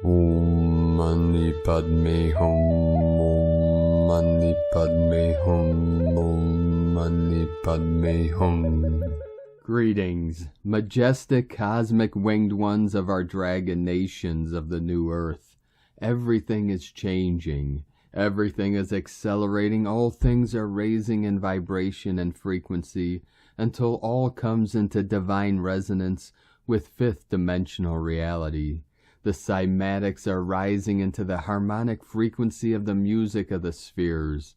Om Mani Padme Hum, Om Mani Padme Hum, Om Mani Padme Hum. Greetings, majestic cosmic winged ones of our dragon nations of the new earth. Everything is changing. Everything is accelerating. All things are raising in vibration and frequency until all comes into divine resonance with fifth dimensional reality. The cymatics are rising into the harmonic frequency of the music of the spheres.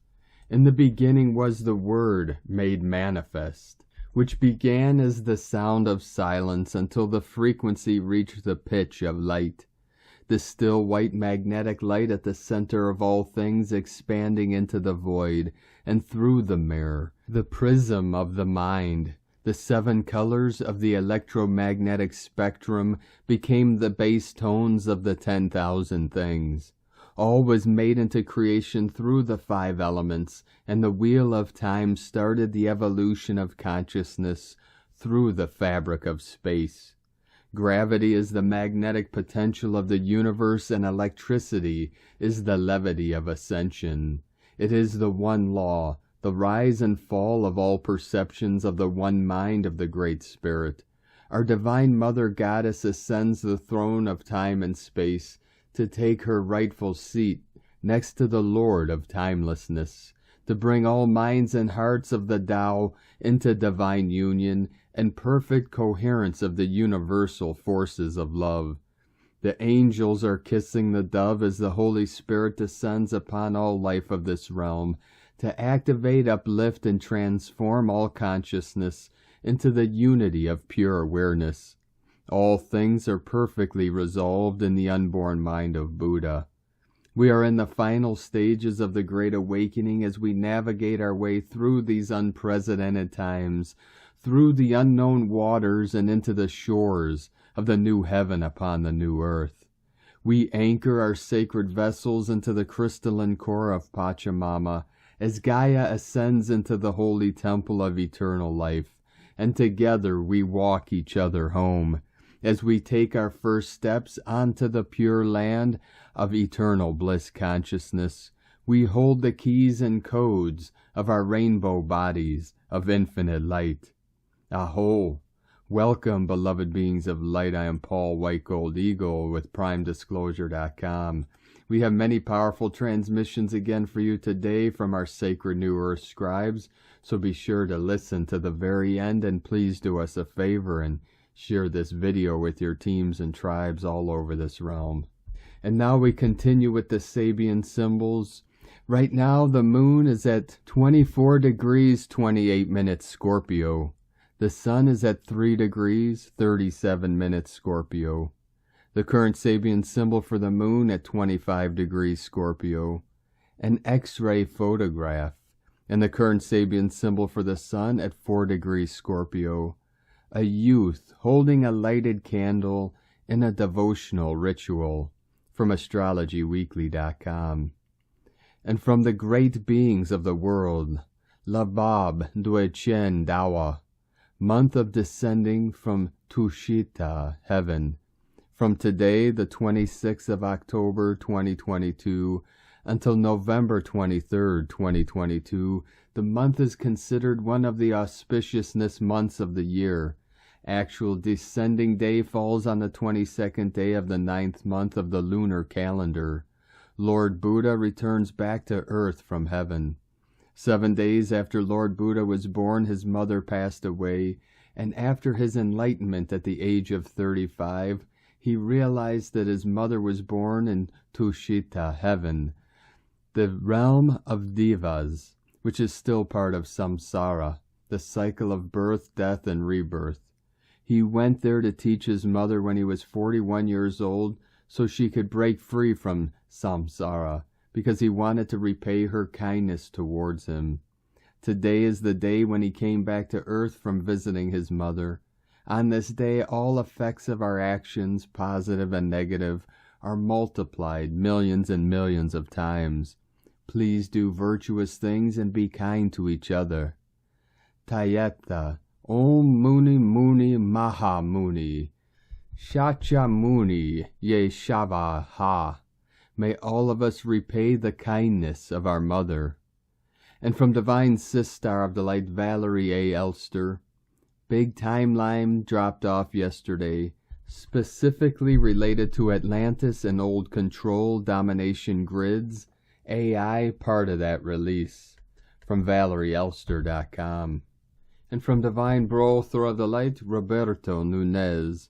In the beginning was the Word made manifest, which began as the sound of silence until the frequency reached the pitch of light. The still white magnetic light at the center of all things expanding into the void and through the mirror, the prism of the mind. The 7 colors of the electromagnetic spectrum became the base tones of the 10,000 things. All was made into creation through the 5 elements, and the wheel of time started the evolution of consciousness through the fabric of space. Gravity is the magnetic potential of the universe, and electricity is the levity of ascension. It is the one law, the rise and fall of all perceptions of the one mind of the Great Spirit. Our Divine Mother Goddess ascends the throne of time and space to take her rightful seat next to the Lord of timelessness, to bring all minds and hearts of the Tao into divine union and perfect coherence of the universal forces of love. The angels are kissing the dove as the Holy Spirit descends upon all life of this realm, to activate, uplift, and transform all consciousness into the unity of pure awareness. All things are perfectly resolved in the unborn mind of Buddha. We are in the final stages of the Great Awakening as we navigate our way through these unprecedented times, through the unknown waters and into the shores of the new heaven upon the new earth. We anchor our sacred vessels into the crystalline core of Pachamama, as Gaia ascends into the holy temple of eternal life, and together we walk each other home, as we take our first steps onto the pure land of eternal bliss consciousness. We hold the keys and codes of our rainbow bodies of infinite light. Aho! Welcome, beloved beings of light. I am Paul White Gold Eagle with PrimeDisclosure.com. We have many powerful transmissions again for you today from our sacred New Earth scribes, so be sure to listen to the very end, and please do us a favor and share this video with your teams and tribes all over this realm. And now we continue with the Sabian symbols. Right now the moon is at 24 degrees 28 minutes Scorpio. The sun is at 3 degrees 37 minutes Scorpio. The current Sabian symbol for the moon at 25 degrees Scorpio. An X-ray photograph. And the current Sabian symbol for the sun at 4 degrees Scorpio. A youth holding a lighted candle in a devotional ritual. From astrologyweekly.com. And from the great beings of the world, Labab Dwechen Dawa, month of descending from Tushita, heaven. From today, the 26th of October, 2022, until November 23rd, 2022, the month is considered one of the auspiciousness months of the year. Actual descending day falls on the 22nd day of the 9th month of the lunar calendar. Lord Buddha returns back to earth from heaven. 7 days after Lord Buddha was born, his mother passed away, and after his enlightenment at the age of 35, he realized that his mother was born in Tushita, heaven, the realm of Devas, which is still part of samsara, the cycle of birth, death, and rebirth. He went there to teach his mother when he was 41 years old so she could break free from samsara, because he wanted to repay her kindness towards him. Today is the day when he came back to earth from visiting his mother. On this day, all effects of our actions, positive and negative, are multiplied millions and millions of times. Please do virtuous things and be kind to each other. Tayeta, Om Muni Muni Maha Muni. Shakyamuni Yeshava Ha. May all of us repay the kindness of our mother. And from Divine Sister of the Light Valerie A. Elster, big timeline dropped off yesterday, specifically related to Atlantis and old control domination grids, AI part of that release, from ValerieElster.com. And from Divine Brother of the Light, Roberto Nunez,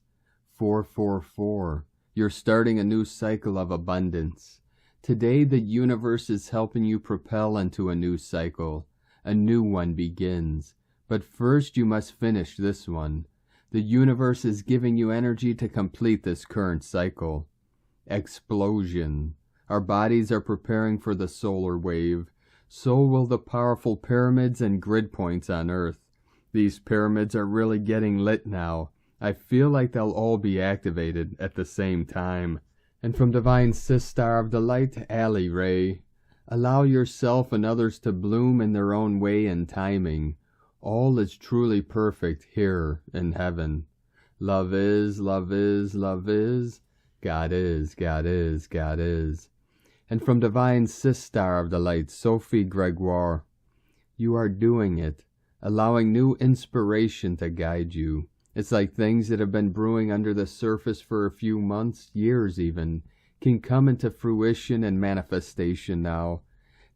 444. You're starting a new cycle of abundance. Today the universe is helping you propel into a new cycle. A new one begins. But first you must finish this one. The universe is giving you energy to complete this current cycle. Explosion. Our bodies are preparing for the solar wave. So will the powerful pyramids and grid points on Earth. These pyramids are really getting lit now. I feel like they'll all be activated at the same time. And from Divine Sister of the Light, Ali Ray, allow yourself and others to bloom in their own way and timing. All is truly perfect here in heaven. Love is, love is, love is. God is, God is, God is. And from Divine Sister of the Light, Sophie Gregoire, you are doing it, allowing new inspiration to guide you. It's like things that have been brewing under the surface for a few months, years even, can come into fruition and manifestation now.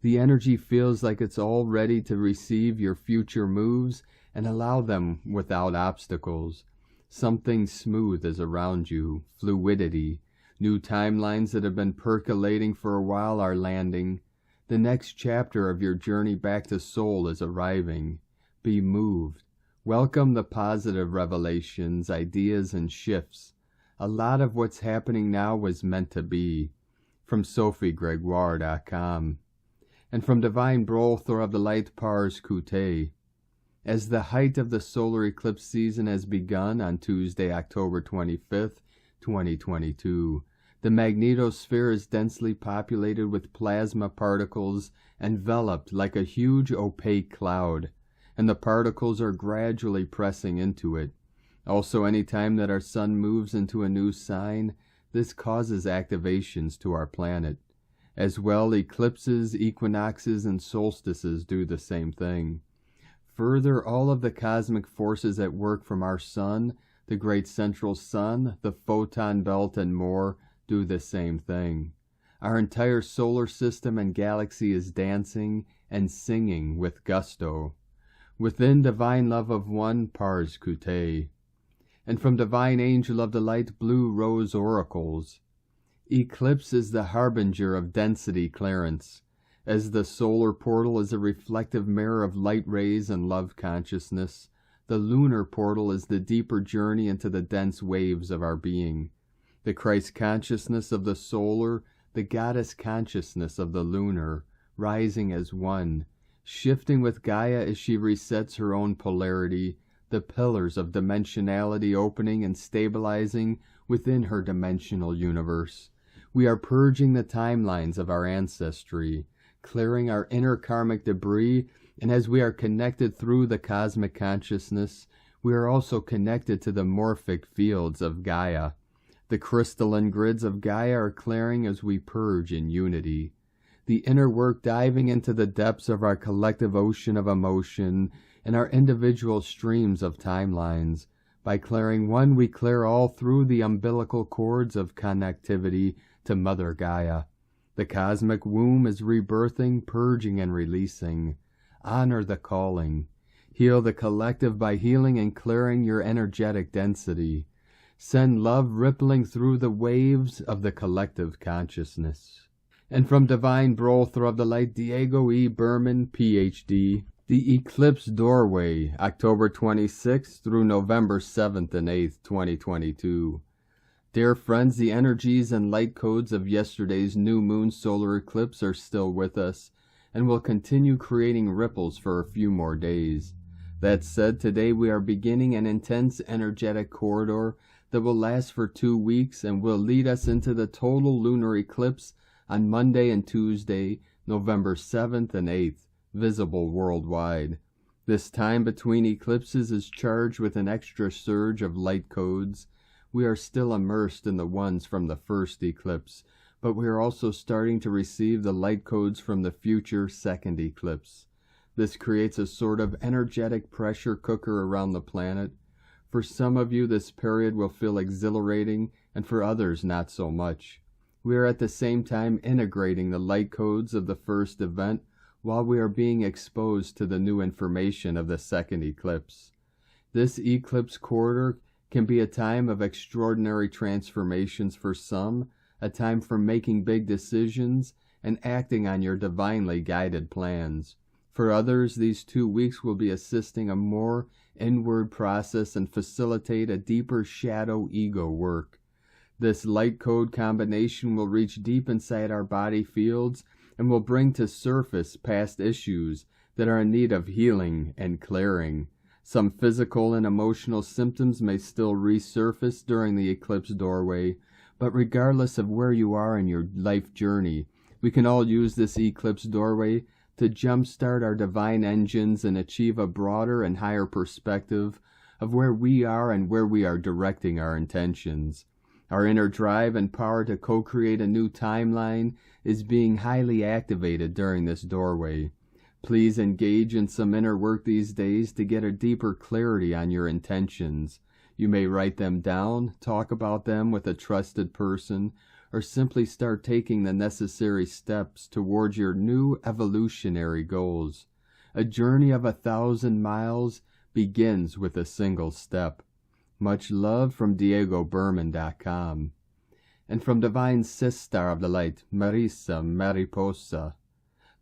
The energy feels like it's all ready to receive your future moves and allow them without obstacles. Something smooth is around you, fluidity. New timelines that have been percolating for a while are landing. The next chapter of your journey back to soul is arriving. Be moved. Welcome the positive revelations, ideas, and shifts. A lot of what's happening now was meant to be. From SophieGregoire.com. And from Divine Brother of the Light, Pars Kute. As the height of the solar eclipse season has begun on Tuesday, October 25th, 2022, the magnetosphere is densely populated with plasma particles enveloped like a huge opaque cloud, and the particles are gradually pressing into it. Also, any time that our sun moves into a new sign, this causes activations to our planet. As well, eclipses, equinoxes, and solstices do the same thing. Further, all of the cosmic forces at work from our sun, the great central sun, the photon belt, and more do the same thing. Our entire solar system and galaxy is dancing and singing with gusto. Within Divine Love of One, Pars Kute. And from Divine Angel of the Light, Blue Rose Oracles. Eclipse is the harbinger of density clearance, as the solar portal is a reflective mirror of light rays and love consciousness. The lunar portal is the deeper journey into the dense waves of our being. The Christ consciousness of the solar, the goddess consciousness of the lunar, rising as one, shifting with Gaia as she resets her own polarity, the pillars of dimensionality opening and stabilizing within her dimensional universe. We are purging the timelines of our ancestry, clearing our inner karmic debris, and as we are connected through the cosmic consciousness, we are also connected to the morphic fields of Gaia. The crystalline grids of Gaia are clearing as we purge in unity. The inner work diving into the depths of our collective ocean of emotion and our individual streams of timelines. By clearing one, we clear all through the umbilical cords of connectivity to Mother Gaia. The cosmic womb is rebirthing, purging, and releasing. Honor the calling. Heal the collective by healing and clearing your energetic density. Send love rippling through the waves of the collective consciousness. And from Divine Brother of the Light, Diego E. Berman, Ph.D., The Eclipse Doorway, October 26th through November 7th and 8th, 2022. Dear friends, the energies and light codes of yesterday's new moon solar eclipse are still with us and will continue creating ripples for a few more days. That said, today we are beginning an intense energetic corridor that will last for 2 weeks and will lead us into the total lunar eclipse on Monday and Tuesday, November 7th and 8th, visible worldwide. This time between eclipses is charged with an extra surge of light codes. we are still immersed in the ones from the first eclipse, but we are also starting to receive the light codes from the future second eclipse. This creates a sort of energetic pressure cooker around the planet. For some of you, this period will feel exhilarating, and for others, not so much. We are at the same time integrating the light codes of the first event while we are being exposed to the new information of the second eclipse. This eclipse quarter can be a time of extraordinary transformations for some, a time for making big decisions and acting on your divinely guided plans. For others, these 2 weeks will be assisting a more inward process and facilitate a deeper shadow ego work. This light code combination will reach deep inside our body fields and will bring to surface past issues that are in need of healing and clearing. Some physical and emotional symptoms may still resurface during the eclipse doorway, but regardless of where you are in your life journey, we can all use this eclipse doorway to jumpstart our divine engines and achieve a broader and higher perspective of where we are and where we are directing our intentions. Our inner drive and power to co-create a new timeline is being highly activated during this doorway. Please engage in some inner work these days to get a deeper clarity on your intentions. You may write them down, talk about them with a trusted person, or simply start taking the necessary steps towards your new evolutionary goals. A journey of 1,000 miles begins with a single step. Much love from DiegoBerman.com. And from Divine Sister of the Light, Marisa Mariposa.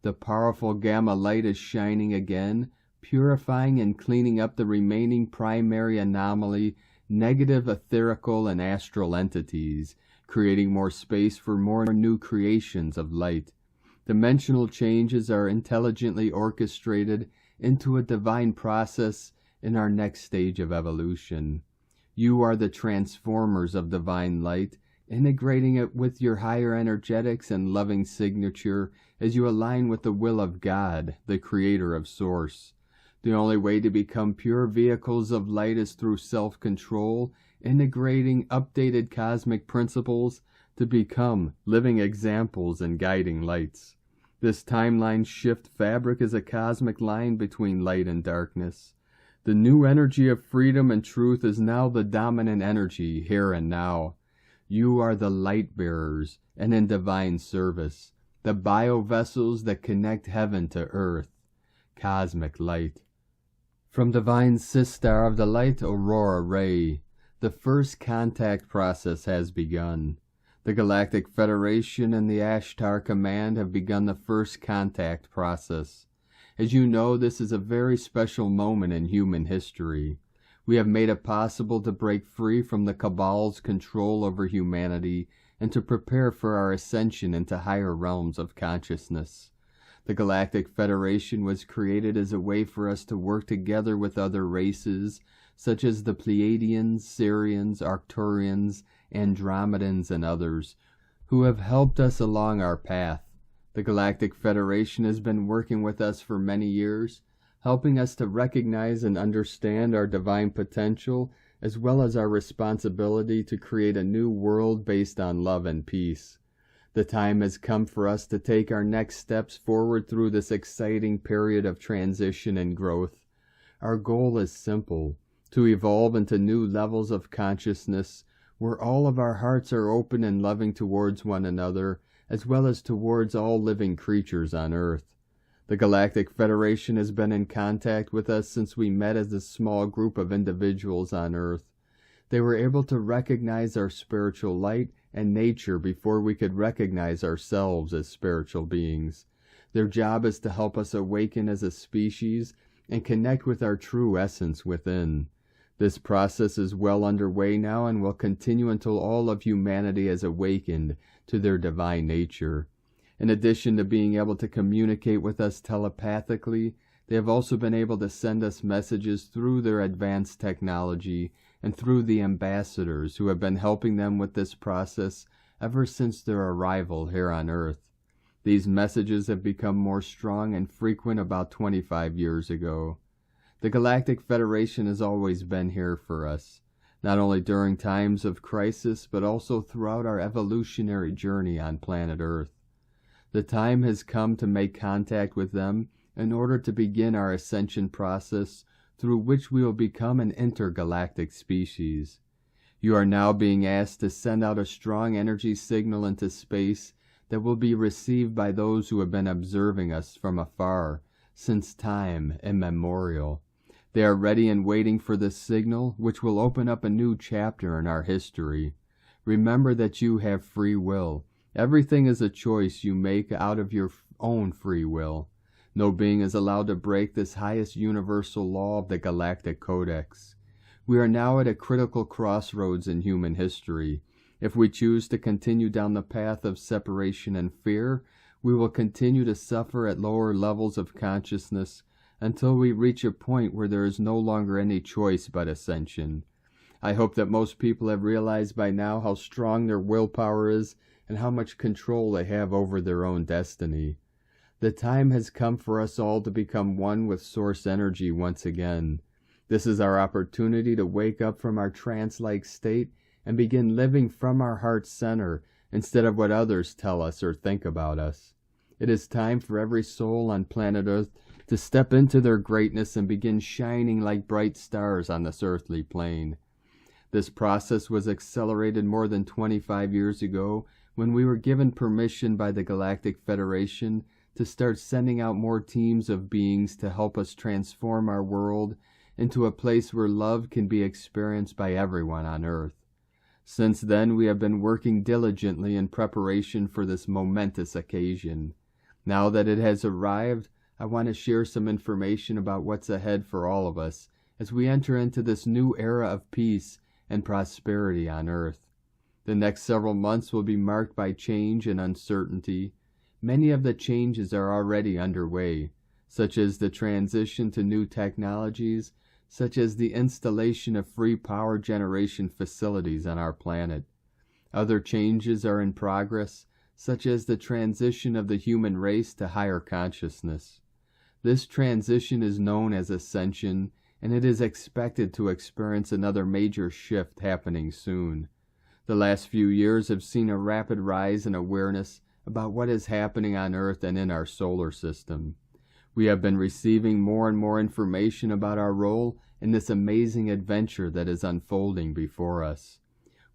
The powerful Gamma light is shining again, purifying and cleaning up the remaining primary anomaly, negative etherical and astral entities, creating more space for more new creations of light. Dimensional changes are intelligently orchestrated into a divine process in our next stage of evolution. You are the transformers of divine light, integrating it with your higher energetics and loving signature as you align with the will of God, the creator of Source. The only way to become pure vehicles of light is through self-control, integrating updated cosmic principles to become living examples and guiding lights. This timeline shift fabric is a cosmic line between light and darkness. The new energy of freedom and truth is now the dominant energy here and now. You are the light bearers and in divine service, the bio-vessels that connect heaven to earth. Cosmic light. From Divine Sister of the Light, Aurora Ray. The first contact process has begun. The Galactic Federation and the Ashtar Command have begun the first contact process. As you know, this is a very special moment in human history. We have made it possible to break free from the Cabal's control over humanity and to prepare for our ascension into higher realms of consciousness. The Galactic Federation was created as a way for us to work together with other races, such as the Pleiadians, Sirians, Arcturians, Andromedans, and others, who have helped us along our path. The Galactic Federation has been working with us for many years, helping us to recognize and understand our divine potential, as well as our responsibility to create a new world based on love and peace. The time has come for us to take our next steps forward through this exciting period of transition and growth. Our goal is simple: to evolve into new levels of consciousness, where all of our hearts are open and loving towards one another, as well as towards all living creatures on Earth. The Galactic Federation has been in contact with us since we met as a small group of individuals on Earth. They were able to recognize our spiritual light and nature before we could recognize ourselves as spiritual beings. Their job is to help us awaken as a species and connect with our true essence within. This process is well underway now and will continue until all of humanity has awakened to their divine nature. In addition to being able to communicate with us telepathically, they have also been able to send us messages through their advanced technology and through the ambassadors who have been helping them with this process ever since their arrival here on Earth. These messages have become more strong and frequent about 25 years ago. The Galactic Federation has always been here for us. not only during times of crisis, but also throughout our evolutionary journey on planet Earth. The time has come to make contact with them in order to begin our ascension process, through which we will become an intergalactic species. You are now being asked to send out a strong energy signal into space that will be received by those who have been observing us from afar since time immemorial. They are ready and waiting for this signal, which will open up a new chapter in our history. Remember that you have free will. Everything is a choice you make out of your own free will. No being is allowed to break this highest universal law of the Galactic Codex. We are now at a critical crossroads in human history. If we choose to continue down the path of separation and fear, we will continue to suffer at lower levels of consciousness until we reach a point where there is no longer any choice but ascension. I hope that most people have realized by now how strong their willpower is and how much control they have over their own destiny. The time has come for us all to become one with source energy once again. This is our opportunity to wake up from our trance-like state and begin living from our heart center instead of what others tell us or think about us. It is time for every soul on planet Earth to step into their greatness and begin shining like bright stars on this earthly plane. This process was accelerated more than 25 years ago when we were given permission by the Galactic Federation to start sending out more teams of beings to help us transform our world into a place where love can be experienced by everyone on Earth. Since then, we have been working diligently in preparation for this momentous occasion. Now that it has arrived, I want to share some information about what's ahead for all of us as we enter into this new era of peace and prosperity on Earth. The next several months will be marked by change and uncertainty. Many of the changes are already underway, such as the transition to new technologies, such as the installation of free power generation facilities on our planet. Other changes are in progress, such as the transition of the human race to higher consciousness. This transition is known as Ascension, and it is expected to experience another major shift happening soon. The last few years have seen a rapid rise in awareness about what is happening on Earth and in our solar system. We have been receiving more and more information about our role in this amazing adventure that is unfolding before us.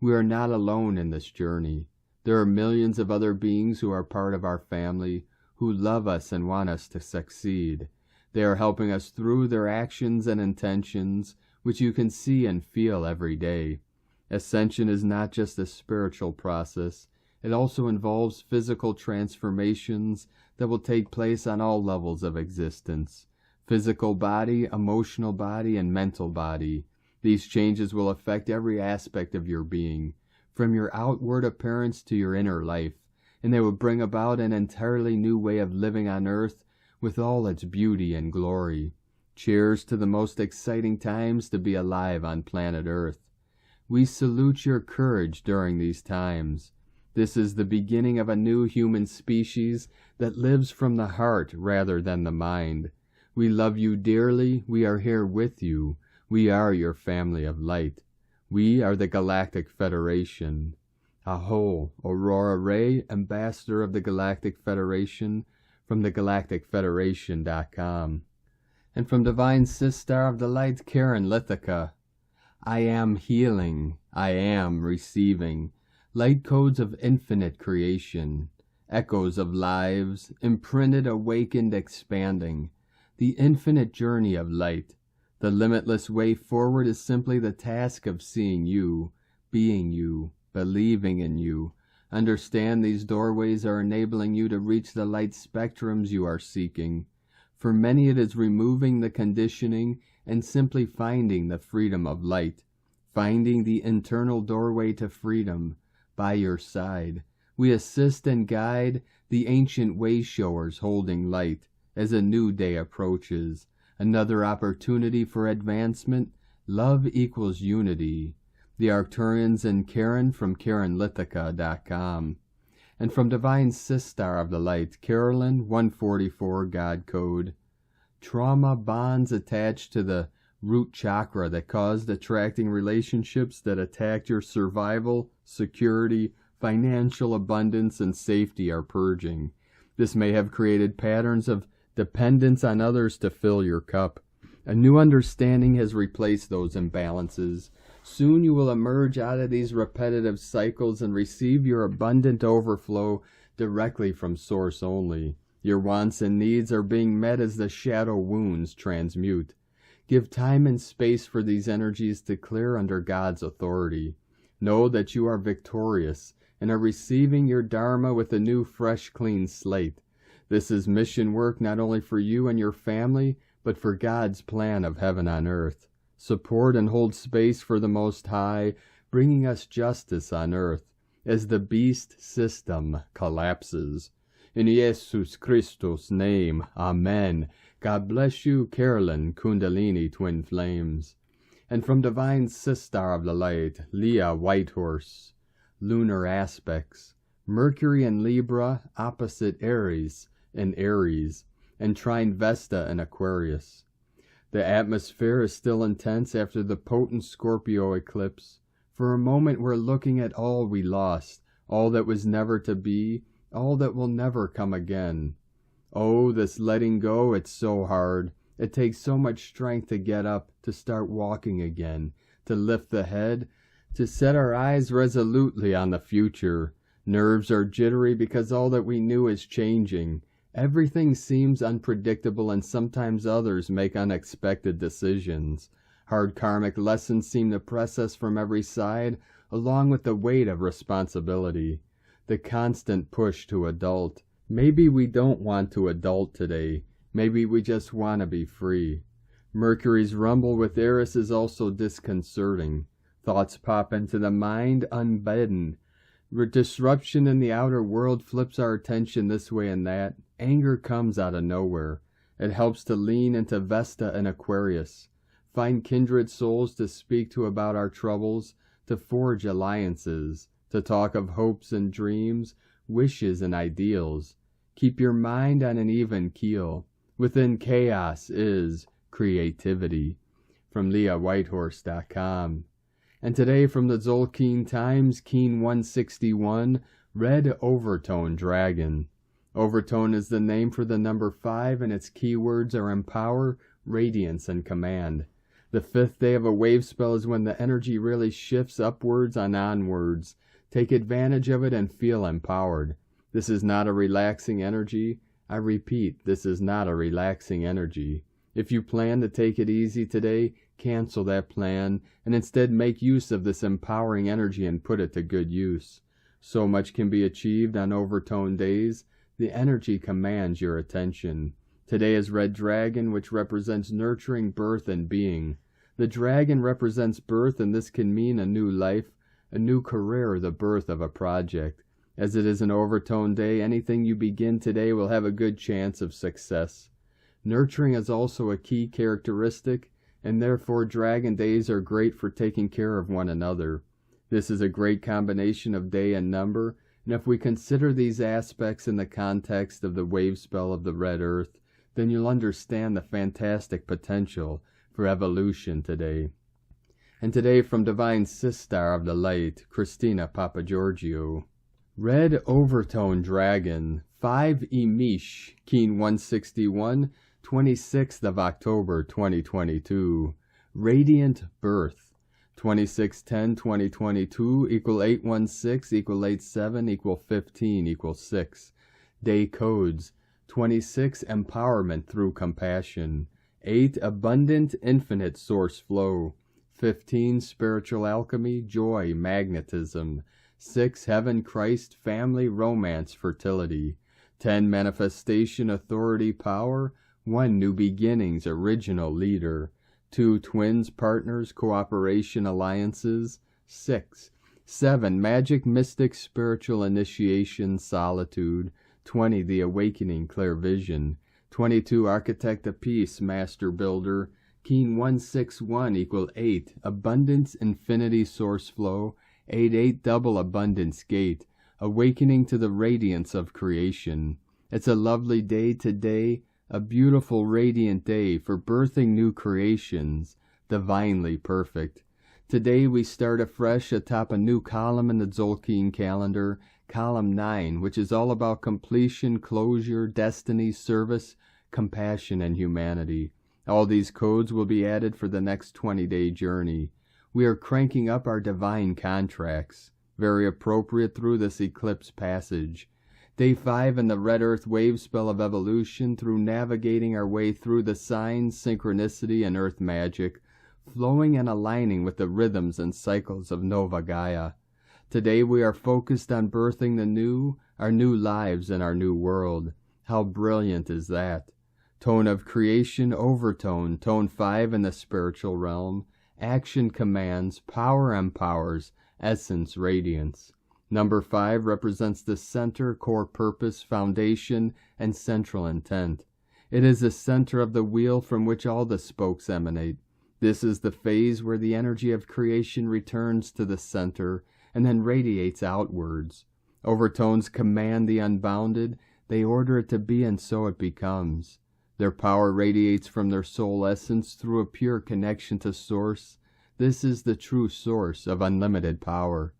We are not alone in this journey. There are millions of other beings who are part of our family, who love us and want us to succeed. They are helping us through their actions and intentions, which you can see and feel every day. Ascension is not just a spiritual process. It also involves physical transformations that will take place on all levels of existence. Physical body, emotional body, and mental body. These changes will affect every aspect of your being, from your outward appearance to your inner life, and they will bring about an entirely new way of living on Earth with all its beauty and glory. Cheers to the most exciting times to be alive on planet Earth. We salute your courage during these times. This is the beginning of a new human species that lives from the heart rather than the mind. We love you dearly. We are here with you. We are your family of light. We are the Galactic Federation. Aho, Aurora Ray, Ambassador of the Galactic Federation, from thegalacticfederation.com. And from Divine Sister of the Light, Karen Lithica. I am healing. I am receiving. Light codes of infinite creation. Echoes of lives, imprinted, awakened, expanding. The infinite journey of light. The limitless way forward is simply the task of seeing you, being you, believing in you. Understand these doorways are enabling you to reach the light spectrums you are seeking. For many it is removing the conditioning and simply finding the freedom of light. Finding the internal doorway to freedom by your side. We assist and guide the ancient Wayshowers holding light as a new day approaches. Another opportunity for advancement. Love equals unity. The Arcturians and Karen from KarenLithica.com. And from Divine Sister of the Light, Carolyn 144 God Code. Trauma bonds attached to the root chakra that caused attracting relationships that attacked your survival, security, financial abundance, and safety are purging. This may have created patterns of dependence on others to fill your cup. A new understanding has replaced those imbalances. Soon you will emerge out of these repetitive cycles and receive your abundant overflow directly from Source only. Your wants and needs are being met as the shadow wounds transmute. Give time and space for these energies to clear under God's authority. Know that you are victorious and are receiving your Dharma with a new, fresh, clean slate. This is mission work not only for you and your family, but for God's plan of heaven on earth. Support and hold space for the Most High, bringing us justice on earth, as the beast system collapses. In Jesus Christus' name, Amen. God bless you, Carolyn, Kundalini Twin Flames. And from Divine Sister of the Light, Leah Whitehorse. Lunar aspects. Mercury in Libra, opposite Aries in Aries, and trine Vesta in Aquarius. The atmosphere is still intense after the potent Scorpio eclipse. For a moment we're looking at all we lost, all that was never to be, all that will never come again. Oh, this letting go, it's so hard. It takes so much strength to get up, to start walking again, to lift the head, to set our eyes resolutely on the future. Nerves are jittery because all that we knew is changing. Everything seems unpredictable, and sometimes others make unexpected decisions. Hard karmic lessons seem to press us from every side, along with the weight of responsibility. The constant push to adult. Maybe we don't want to adult today. Maybe we just want to be free. Mercury's rumble with Eris is also disconcerting. Thoughts pop into the mind unbidden. Disruption in the outer world flips our attention this way and that. Anger comes out of nowhere. It helps to lean into Vesta and Aquarius. Find kindred souls to speak to about our troubles, to forge alliances, to talk of hopes and dreams, wishes and ideals. Keep your mind on an even keel. Within chaos is creativity. From LeahWhitehorse.com. And today from the Zolkeen Times, Keen 161, Red Overtone Dragon. Overtone is the name for the number 5, and its keywords are empower, radiance, and command. The 5th day of a wave spell is when the energy really shifts upwards and onwards. Take advantage of it and feel empowered. This is not a relaxing energy. I repeat, this is not a relaxing energy. If you plan to take it easy today, cancel that plan and instead make use of this empowering energy and put it to good use. So much can be achieved on overtone days. The energy commands your attention. Today is Red Dragon, which represents nurturing, birth, and being. The dragon represents birth, and this can mean a new life, a new career, or the birth of a project. As it is an overtone day, anything you begin today will have a good chance of success. Nurturing is also a key characteristic, and therefore dragon days are great for taking care of one another. This is a great combination of day and number, and if we consider these aspects in the context of the wave spell of the Red Earth, then you'll understand the fantastic potential for evolution today. And today from Divine Sister of the Light, Christina Papagiorgio. Red Overtone Dragon, 5 Emish, Keen 161, 26th of October 2022. Radiant Birth. 26/10/2022 equal 816 equal 87 equal 15 equal 6. Day codes. 26 Empowerment through compassion. 8 Abundant infinite source flow. 15 Spiritual alchemy, joy, magnetism. 6 Heaven, Christ, family, romance, fertility. 10 Manifestation, authority, power. 1 New beginnings, original leader. 2 Twins, partners, cooperation, alliances. 6. 7 Magic, mystic, spiritual initiation, solitude. 20 The awakening, clear vision. 22 Architect of peace, master builder. Keen 161 equal 8 Abundance, infinity, source flow. 8 Double abundance gate, awakening to the radiance of creation. It's a lovely day today, a beautiful radiant day for birthing new creations, divinely perfect. Today we start afresh atop a new column in the Tzolk'in calendar, column 9, which is all about completion, closure, destiny, service, compassion, and humanity. All these codes will be added for the next 20-day journey. We are cranking up our divine contracts, very appropriate through this eclipse passage. Day 5 in the Red Earth wave spell of evolution, through navigating our way through the signs, synchronicity, and earth magic, flowing and aligning with the rhythms and cycles of Nova Gaia. Today we are focused on birthing the new, our new lives and our new world. How brilliant is that? Tone of creation, overtone, tone 5 in the spiritual realm, action commands, power empowers, essence radiance. Number 5 represents the center, core purpose, foundation, and central intent. It is the center of the wheel from which all the spokes emanate. This is the phase where the energy of creation returns to the center and then radiates outwards. Overtones command the unbounded, they order it to be, and so it becomes. Their power radiates from their soul essence through a pure connection to Source. This is the true source of unlimited power.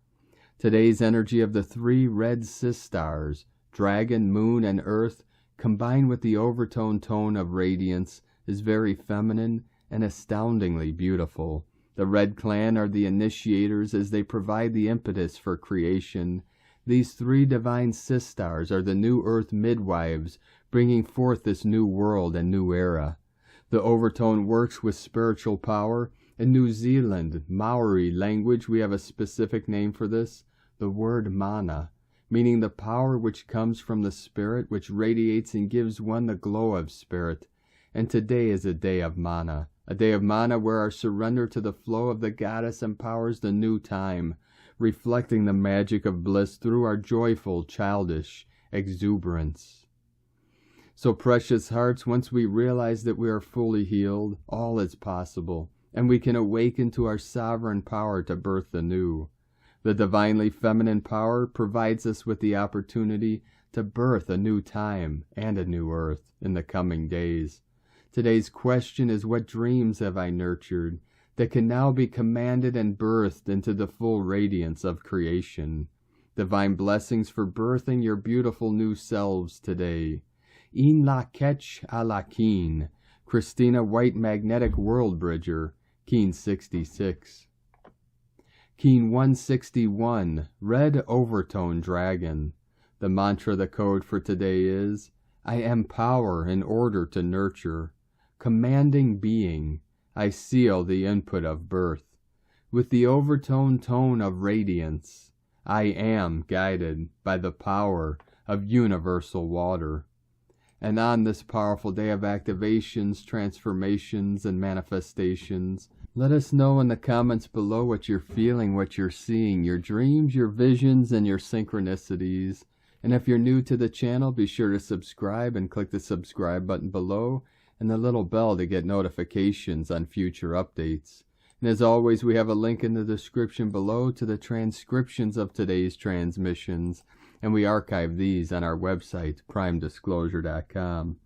Today's energy of the 3 red sisters, dragon, moon, and earth, combined with the overtone tone of radiance, is very feminine and astoundingly beautiful. The Red Clan are the initiators as they provide the impetus for creation. These 3 divine sisters are the new earth midwives, bringing forth this new world and new era. The overtone works with spiritual power. In New Zealand, Maori language, we have a specific name for this, the word mana, meaning the power which comes from the spirit, which radiates and gives one the glow of spirit. And today is a day of mana where our surrender to the flow of the goddess empowers the new time, reflecting the magic of bliss through our joyful, childish exuberance. So precious hearts, once we realize that we are fully healed, all is possible, and we can awaken to our sovereign power to birth the new. The divinely feminine power provides us with the opportunity to birth a new time and a new earth in the coming days. Today's question is, what dreams have I nurtured that can now be commanded and birthed into the full radiance of creation? Divine blessings for birthing your beautiful new selves today. In la ketch a la keen. Christina White, Magnetic World Bridger, Keen 66. Keen 161, Red Overtone Dragon. The mantra, the code for today is, I am power in order to nurture. Commanding being, I seal the input of birth. With the overtone tone of radiance, I am guided by the power of universal water. And on this powerful day of activations, transformations, and manifestations, let us know in the comments below what you're feeling, what you're seeing, your dreams, your visions, and your synchronicities. And if you're new to the channel, be sure to subscribe and click the subscribe button below and the little bell to get notifications on future updates. And as always, we have a link in the description below to the transcriptions of today's transmissions, and we archive these on our website, primedisclosure.com.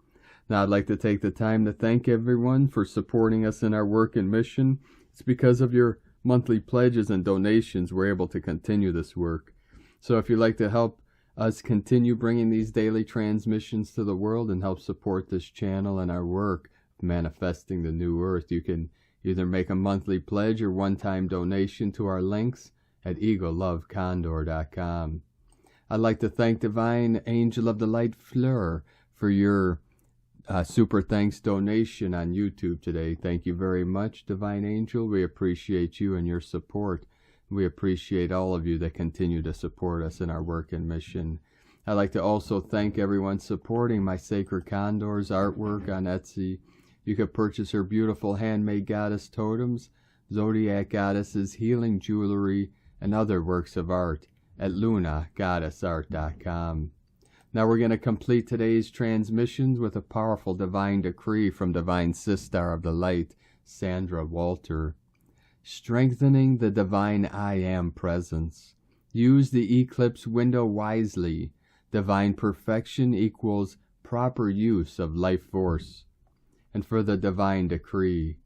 Now, I'd like to take the time to thank everyone for supporting us in our work and mission. It's because of your monthly pledges and donations we're able to continue this work. So if you'd like to help us continue bringing these daily transmissions to the world and help support this channel and our work of manifesting the new earth, you can either make a monthly pledge or one-time donation to our links at eaglelovecondor.com. I'd like to thank Divine Angel of the Light Fleur for your super thanks donation on YouTube today. Thank you very much, Divine Angel. We appreciate you and your support. We appreciate all of you that continue to support us in our work and mission. I'd like to also thank everyone supporting my Sacred Condor's artwork on Etsy. You can purchase her beautiful handmade goddess totems, zodiac goddesses, healing jewelry, and other works of art at lunagoddessart.com. Now we're going to complete today's transmissions with a powerful divine decree from Divine Sister of the Light, Sandra Walter. Strengthening the divine I Am presence. Use the eclipse window wisely. Divine perfection equals proper use of life force. And for the divine decree,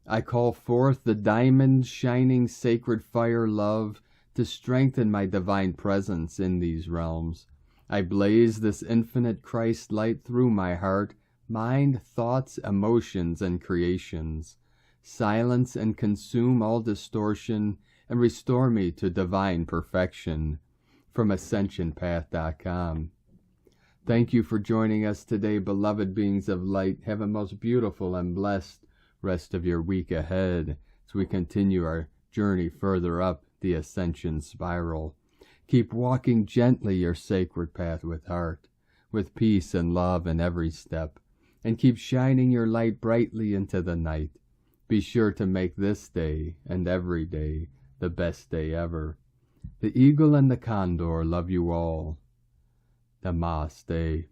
I call forth the diamond shining sacred fire love to strengthen my divine presence in these realms. I blaze this infinite Christ light through my heart, mind, thoughts, emotions, and creations. Silence and consume all distortion and restore me to divine perfection. From AscensionPath.com. Thank you for joining us today, beloved beings of light. Have a most beautiful and blessed rest of your week ahead as we continue our journey further up the Ascension spiral. Keep walking gently your sacred path with heart, with peace and love in every step, and keep shining your light brightly into the night. Be sure to make this day and every day the best day ever. The eagle and the condor love you all. Namaste.